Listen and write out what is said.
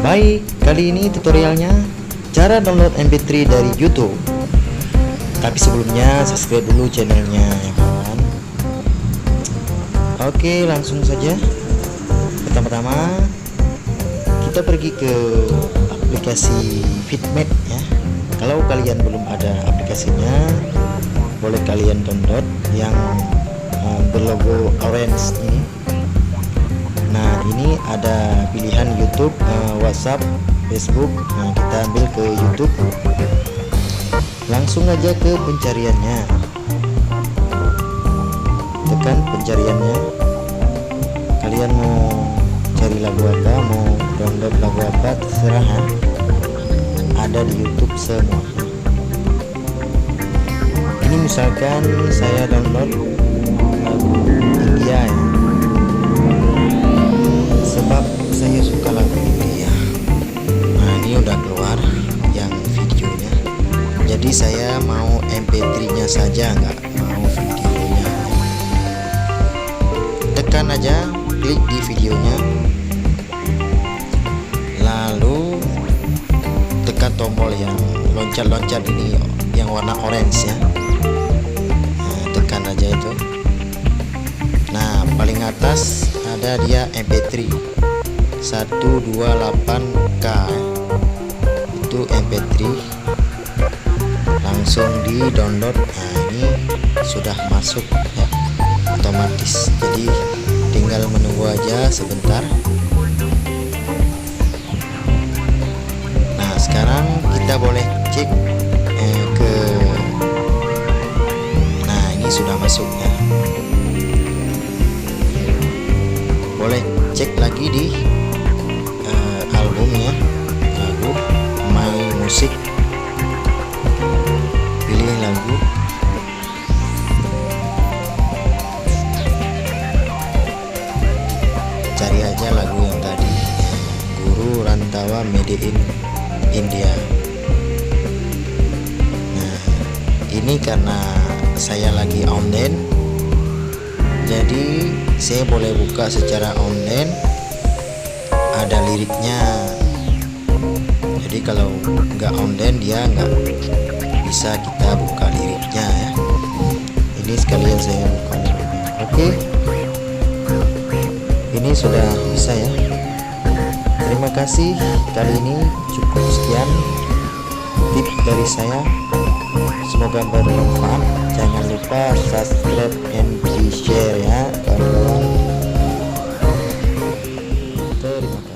Baik, kali ini tutorialnya cara download MP3 dari YouTube. Tapi sebelumnya subscribe dulu channelnya ya kawan. Oke, langsung saja. Pertama-tama kita pergi ke aplikasi Fitmate ya. Kalau kalian belum ada aplikasinya, boleh kalian download yang berlogo orange ini. Nah, ini ada pilihan YouTube, WhatsApp, Facebook. Nah, kita ambil ke YouTube. Langsung aja ke pencariannya. Tekan pencariannya. Kalian mau cari lagu apa, mau download lagu apa, terserah ya. Ada di YouTube semua. Ini misalkan saya download lagu India ya, sebab saya suka lagu India. Nah, ini udah keluar yang videonya, jadi saya mau MP3 nya saja, nggak mau videonya. Tekan aja, klik di videonya, lalu tekan tombol yang loncat-loncat ini yang warna orange ya. Nah, tekan aja itu. Nah, paling atas ada dia MP3 128K, itu MP3 langsung di download. Nah, ini sudah masuk ya, otomatis, jadi tinggal menunggu aja sebentar. Nah, sekarang kita boleh cek ke, nah ini sudah masuk ya. Boleh cek lagi di albumnya, lagu My Music, pilih lagu, cari aja lagu yang tadi, Guru Rantawa Made in India. Nah, ini karena saya lagi online, jadi saya boleh buka secara online, ada liriknya. Jadi kalau nggak online dia nggak bisa kita buka liriknya ya. Ini sekalian saya buka liriknya. Oke, ini sudah bisa ya. Terima kasih, kali ini cukup sekian tips dari saya, semoga bermanfaat. Jangan lupa subscribe and share ya kawan-kawan. Terima kasih.